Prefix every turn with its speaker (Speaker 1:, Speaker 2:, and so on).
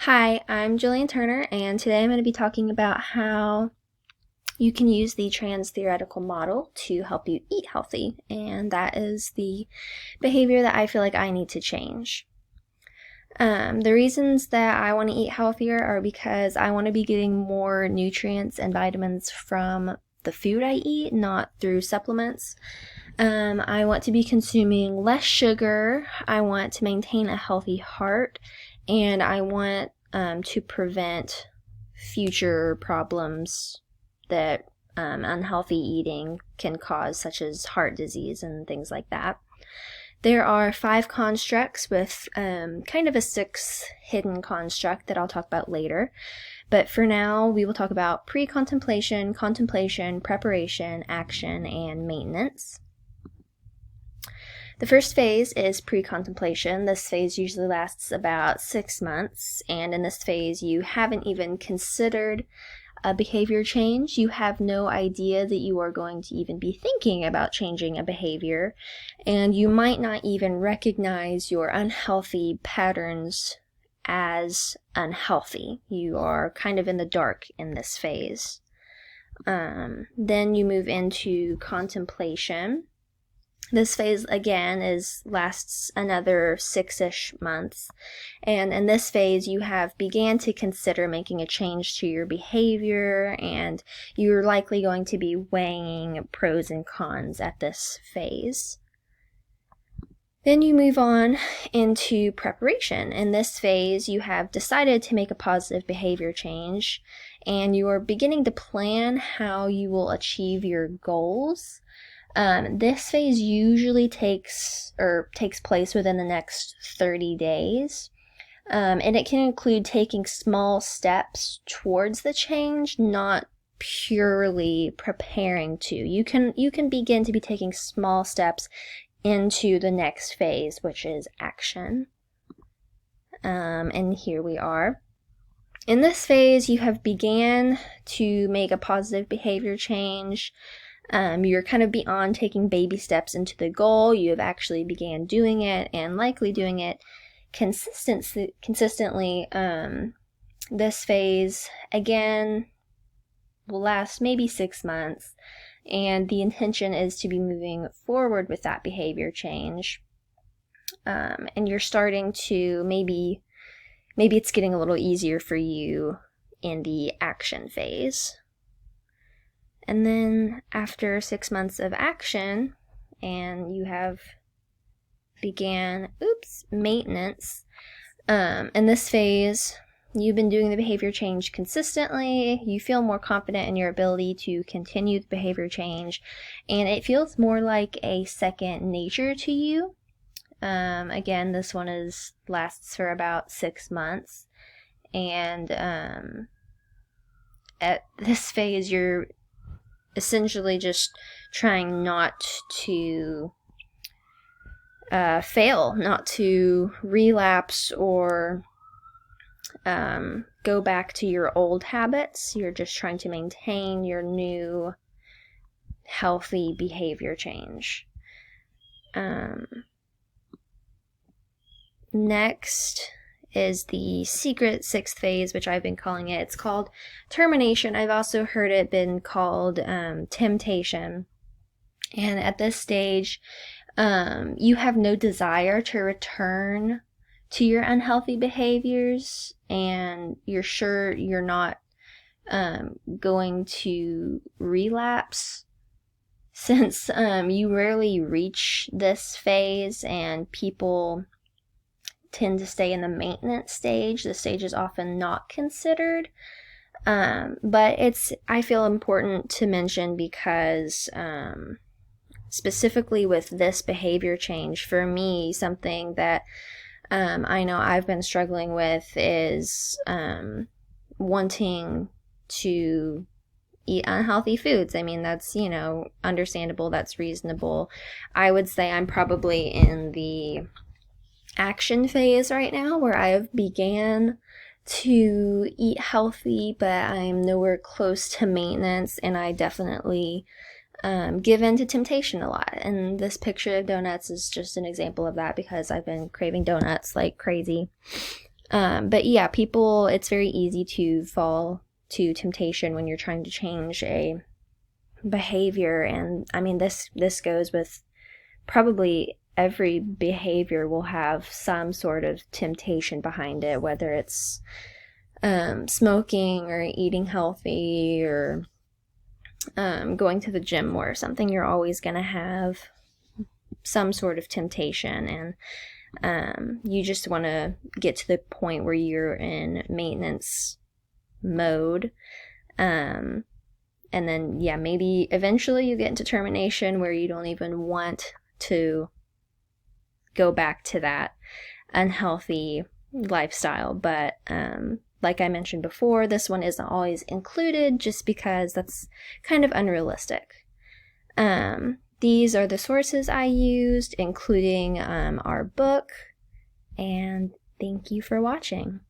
Speaker 1: Hi, I'm Jillian Turner, and today I'm going to be talking about how you can use the trans theoretical model to help you eat healthy, and that is the behavior that I feel like I need to change. The reasons that I want to eat healthier are because I want to be getting more nutrients and vitamins from the food I eat, not through supplements. I want to be consuming less sugar. I want to maintain a healthy heart, and I want to prevent future problems that unhealthy eating can cause, such as heart disease and things like that. There are 5 constructs with kind of a 6th hidden construct that I'll talk about later. But for now, we will talk about pre-contemplation, contemplation, preparation, action, and maintenance. The first phase is pre-contemplation. This phase usually lasts about 6 months, and in this phase you haven't even considered a behavior change. You have no idea that you are going to even be thinking about changing a behavior, and you might not even recognize your unhealthy patterns as unhealthy. You are kind of in the dark in this phase. Then you move into contemplation. This phase again lasts another 6-ish months, and in this phase you have began to consider making a change to your behavior, and you're likely going to be weighing pros and cons at this phase. Then you move on into preparation. In this phase, you have decided to make a positive behavior change, and you are beginning to plan how you will achieve your goals. This phase usually takes place within the next 30 days, and it can include taking small steps towards the change, not purely preparing to. You can begin to be taking small steps into the next phase, which is action. And here we are. In this phase, you have began to make a positive behavior change. You're kind of beyond taking baby steps into the goal. You have actually began doing it, and likely doing it consistently. This phase, again, will last maybe 6 months, and the intention is to be moving forward with that behavior change. And you're starting to, maybe it's getting a little easier for you in the action phase. And then after 6 months of action, and you have began maintenance. In this phase, you've been doing the behavior change consistently. You feel more confident in your ability to continue the behavior change, and it feels more like a second nature to you. Again, this one lasts for about 6 months, and at this phase, you're essentially just trying not to fail, not to relapse or go back to your old habits. You're just trying to maintain your new healthy behavior change. Next is the secret 6th phase, which I've been calling it. It's called termination. I've also heard it been called temptation. And at this stage, you have no desire to return to your unhealthy behaviors, and you're sure you're not going to relapse, since you rarely reach this phase, and people tend to stay in the maintenance stage. The stage is often not considered, but I feel important to mention because specifically with this behavior change, for me, something that I know I've been struggling with is wanting to eat unhealthy foods. I mean, that's, understandable, that's reasonable. I would say I'm probably in the action phase right now, where I have began to eat healthy, but I'm nowhere close to maintenance, and I definitely give in to temptation a lot. And this picture of donuts is just an example of that, because I've been craving donuts like crazy. But yeah, people, it's very easy to fall to temptation when you're trying to change a behavior. And I mean, this goes with probably every behavior will have some sort of temptation behind it, whether it's smoking or eating healthy or going to the gym more or something. You're always going to have some sort of temptation, and you just want to get to the point where you're in maintenance mode. And then, yeah, maybe eventually you get into termination where you don't even want to go back to that unhealthy lifestyle. But like I mentioned before, this one isn't always included just because that's kind of unrealistic. These are the sources I used, including our book, and thank you for watching.